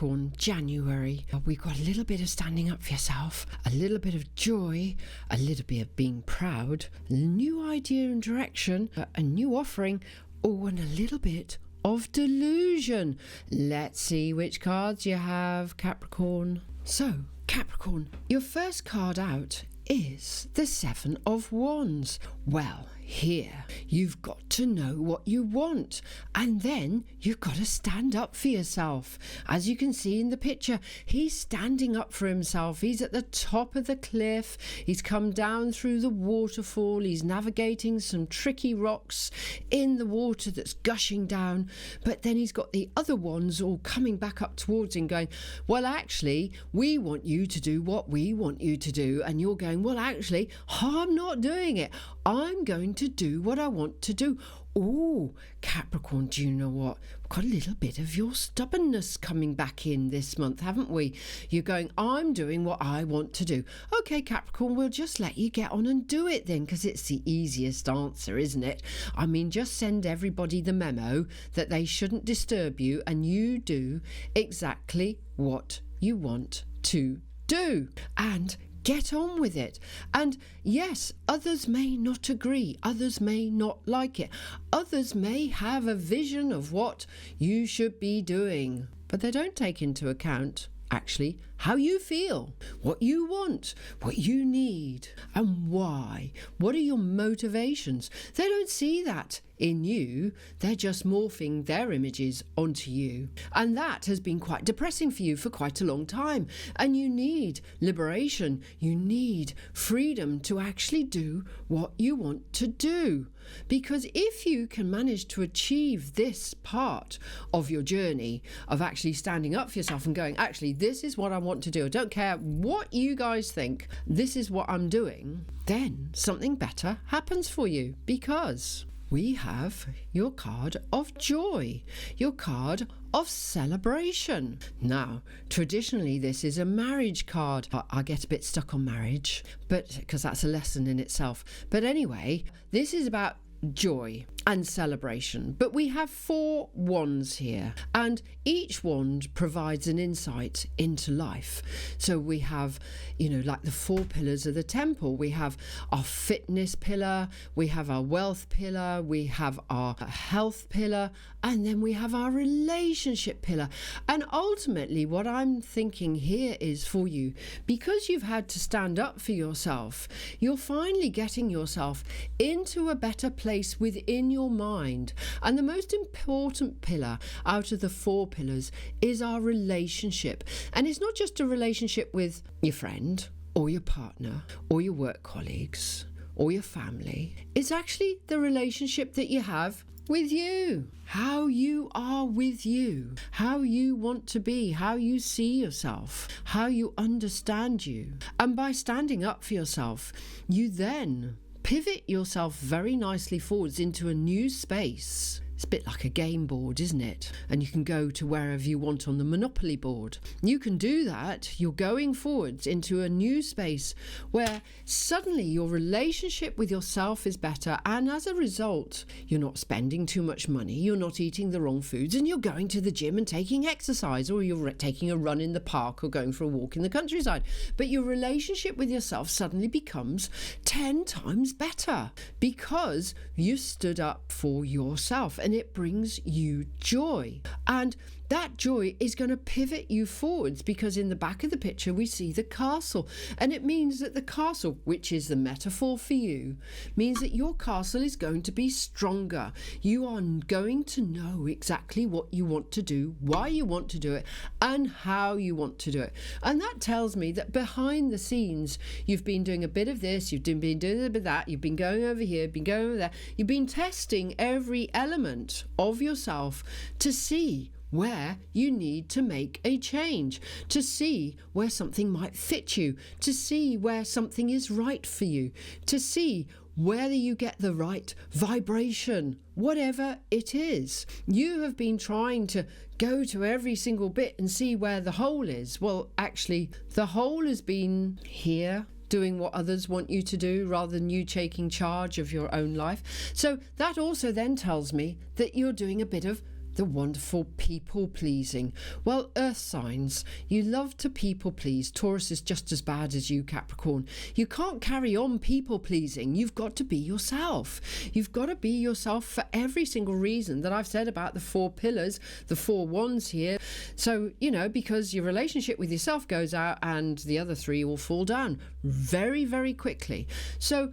Capricorn, January. We've got a little bit of standing up for yourself, a little bit of joy, a little bit of being proud, a new idea and direction, a new offering, and a little bit of delusion. Let's see which cards you have, Capricorn. So, Capricorn, your first card out is the Seven of Wands. Well, here you've got to know what you want, and then you've got to stand up for yourself. As you can see in the picture, he's standing up for himself. He's at the top of the cliff. He's come down through the waterfall. He's navigating some tricky rocks in the water that's gushing down, but then he's got the other wands all coming back up towards him going, well, actually, we want you to do what we want you to do. And you're going, well, actually, I'm not doing it. I'm going to do what I want to do. Oh, Capricorn, do you know what? We've got a little bit of your stubbornness coming back in this month, haven't we? You're going, I'm doing what I want to do. Okay, Capricorn, we'll just let you get on and do it then, because it's the easiest answer, isn't it? I mean, just send everybody the memo that they shouldn't disturb you, and you do exactly what you want to do. And get on with it. And yes, others may not agree. Others may not like it. Others may have a vision of what you should be doing, but they don't take into account actually how you feel, what you want, what you need, and why. What are your motivations? They don't see that in you. They're just morphing their images onto you. And that has been quite depressing for you for quite a long time. And you need liberation. You need freedom to actually do what you want to do. Because if you can manage to achieve this part of your journey of actually standing up for yourself and going, actually, this is what I want to do. I don't care what you guys think. This is what I'm doing. Then something better happens for you, because we have your card of joy, your card of celebration. Now, traditionally, this is a marriage card. I get a bit stuck on marriage, but because that's a lesson in itself. But anyway, this is about joy and celebration. But we have 4 wands here, and each wand provides an insight into life. So we have, like the 4 pillars of the temple. We have our fitness pillar, we have our wealth pillar, we have our health pillar, and then we have our relationship pillar. And ultimately, what I'm thinking here is for you, because you've had to stand up for yourself, you're finally getting yourself into a better place within your mind. And the most important pillar out of the 4 pillars is our relationship. And it's not just a relationship with your friend or your partner or your work colleagues or your family. It's actually the relationship that you have with you, how you are with you, how you want to be, how you see yourself, how you understand you. And by standing up for yourself, you then pivot yourself very nicely forwards into a new space. It's a bit like a game board, isn't it? And you can go to wherever you want on the Monopoly board. You can do that. You're going forwards into a new space where suddenly your relationship with yourself is better, and as a result, you're not spending too much money, you're not eating the wrong foods, and you're going to the gym and taking exercise, or you're taking a run in the park or going for a walk in the countryside. But your relationship with yourself suddenly becomes 10 times better because you stood up for yourself, and it brings you joy. And that joy is going to pivot you forwards, because in the back of the picture we see the castle, and it means that the castle, which is the metaphor for you, means that your castle is going to be stronger. You are going to know exactly what you want to do, why you want to do it, and how you want to do it. And that tells me that behind the scenes you've been doing a bit of this, you've been doing a bit of that, you've been going over here, been going over there, you've been testing every element of yourself to see where you need to make a change, to see where something might fit you, to see where something is right for you, to see whether you get the right vibration, whatever it is. You have been trying to go to every single bit and see where the hole is. Well, actually, the hole has been here, doing what others want you to do rather than you taking charge of your own life. So that also then tells me that you're doing a bit of the wonderful people pleasing. Well, earth signs, you love to people please. Taurus is just as bad as you, Capricorn. You can't carry on people pleasing. You've got to be yourself. You've got to be yourself for every single reason that I've said about the 4 pillars, the 4 wands here. So, because your relationship with yourself goes out and the other 3 will fall down very, very quickly. So,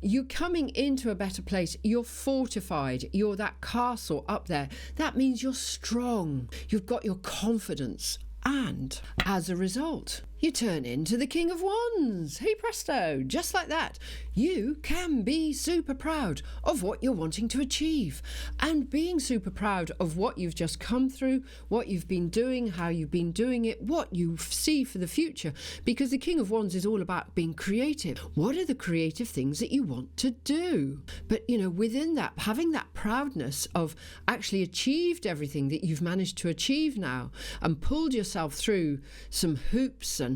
you're coming into a better place. You're fortified. You're that castle up there. That means you're strong. You've got your confidence. And as a result, you turn into the King of Wands. Hey presto, just like that. You can be super proud of what you're wanting to achieve. And being super proud of what you've just come through, what you've been doing, how you've been doing it, what you see for the future. Because the King of Wands is all about being creative. What are the creative things that you want to do? But, within that, having that proudness of actually achieved everything that you've managed to achieve now and pulled yourself through some hoops and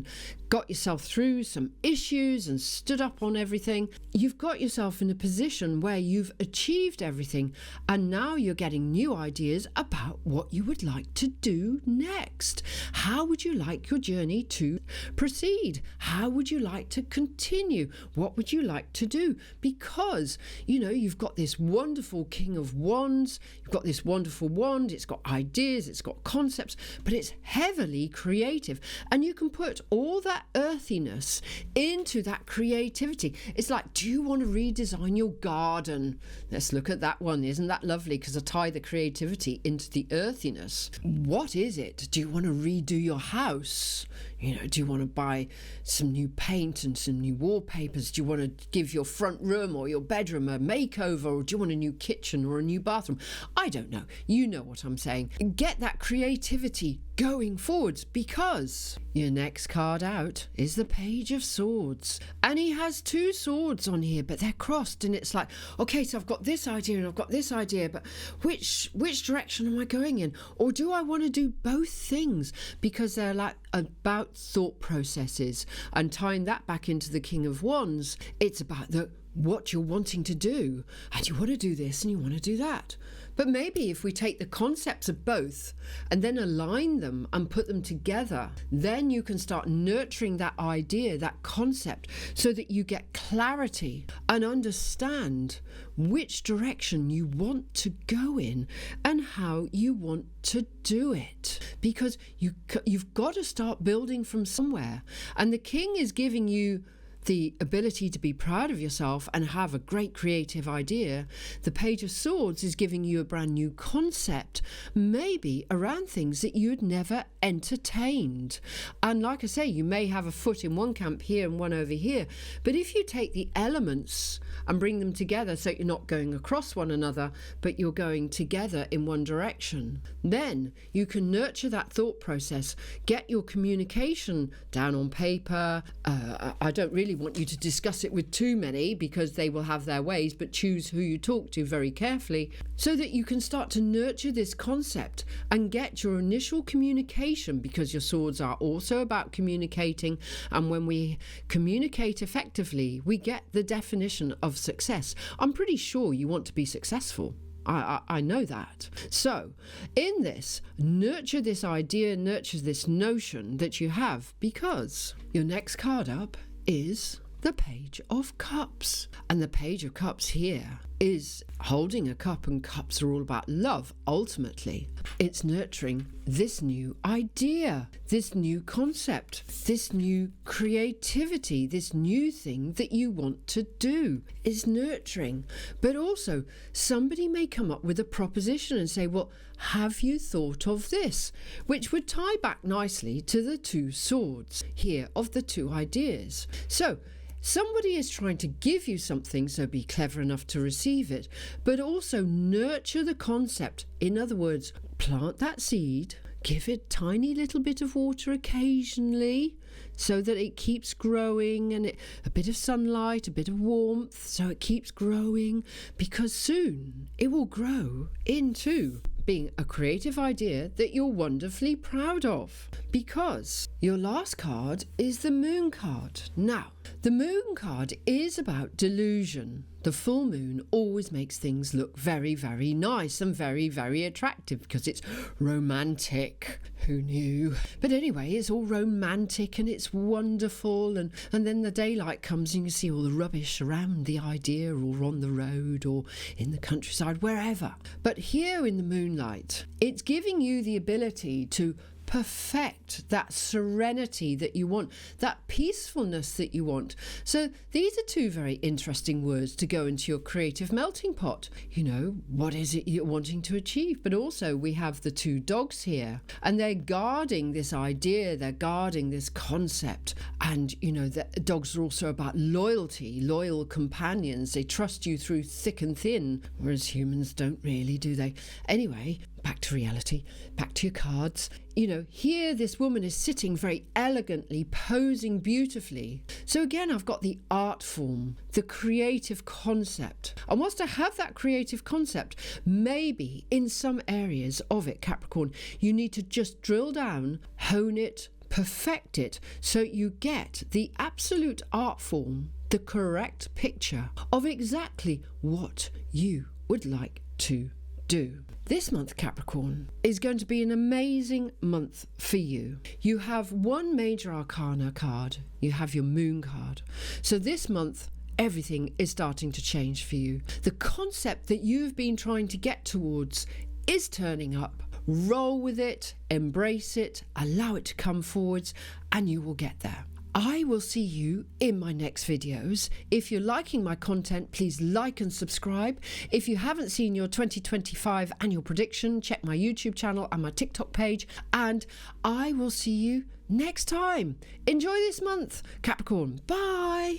got yourself through some issues and stood up on everything. You've got yourself in a position where you've achieved everything and now you're getting new ideas about what you would like to do next. How would you like your journey to proceed? How would you like to continue? What would you like to do? Because, you've got this wonderful King of Wands, you've got this wonderful wand, it's got ideas, it's got concepts, but it's heavily creative. And you can put all that earthiness into that creativity. It's like, do you want to redesign your garden? Let's look at that one. Isn't that lovely? Because I tie the creativity into the earthiness. What is it? Do you want to redo your house? Do you want to buy some new paint and some new wallpapers? Do you want to give your front room or your bedroom a makeover? Or do you want a new kitchen or a new bathroom? I don't know. You know what I'm saying. Get that creativity going forwards, because your next card out is the Page of Swords. And he has 2 swords on here, but they're crossed, and it's like, okay, so I've got this idea and I've got this idea, but which direction am I going in? Or do I want to do both things? Because they're like about thought processes, and tying that back into the King of Wands, it's about what you're wanting to do, and you want to do this and you want to do that. But maybe if we take the concepts of both and then align them and put them together, then you can start nurturing that idea, that concept, so that you get clarity and understand which direction you want to go in and how you want to do it. Because you've got to start building from somewhere. And the King is giving you the ability to be proud of yourself and have a great creative idea. The Page of Swords is giving you a brand new concept, maybe around things that you'd never entertained. And like I say, you may have a foot in one camp here and one over here, but if you take the elements and bring them together so you're not going across one another, but you're going together in one direction, then you can nurture that thought process, get your communication down on paper. I don't really want you to discuss it with too many because they will have their ways, but choose who you talk to very carefully so that you can start to nurture this concept and get your initial communication, because your swords are also about communicating, and when we communicate effectively we get the definition of success. I'm pretty sure you want to be successful. I know that. So in this, nurture this idea, nurture this notion that you have, because your next card up is the Page of Cups. And the Page of Cups here is holding a cup, and cups are all about love. Ultimately, it's nurturing this new idea, this new concept, this new creativity, this new thing that you want to do is nurturing. But also, somebody may come up with a proposition and say, well, have you thought of this? Which would tie back nicely to the 2 swords here of the 2 ideas. So somebody is trying to give you something, so be clever enough to receive it, but also nurture the concept. In other words, plant that seed, give it a tiny little bit of water occasionally so that it keeps growing, and a bit of sunlight, a bit of warmth, so it keeps growing, because soon it will grow into being a creative idea that you're wonderfully proud of. Because your last card is the Moon card. Now, The moon card is about delusion. The full moon always makes things look very, very nice and very, very attractive because it's romantic. Who knew? But anyway, it's all romantic and it's wonderful. And then the daylight comes and you see all the rubbish around the idea, or on the road or in the countryside, wherever. But here in the moonlight, it's giving you the ability to perfect that serenity that you want, that peacefulness that you want. So these are two very interesting words to go into your creative melting pot. You know, what is it you're wanting to achieve? But also we have the two dogs here, and they're guarding this idea, they're guarding this concept. And you know, the dogs are also about loyalty, loyal companions. They trust you through thick and thin, whereas humans don't really, do they? Anyway, back to reality, back to your cards. You know, here this woman is sitting very elegantly, posing beautifully. So again, I've got the art form, the creative concept. And whilst I have that creative concept, maybe in some areas of it, Capricorn, you need to just drill down, hone it, perfect it, so you get the absolute art form, the correct picture of exactly what you would like to do. This month, Capricorn, is going to be an amazing month for you. You have one major arcana card, you have your moon card. So this month, everything is starting to change for you. The concept that you've been trying to get towards is turning up. Roll with it, embrace it, allow it to come forwards, and you will get there. I will see you in my next videos. If you're liking my content, please like and subscribe. If you haven't seen your 2025 annual prediction, check my YouTube channel and my TikTok page. And I will see you next time. Enjoy this month, Capricorn. Bye.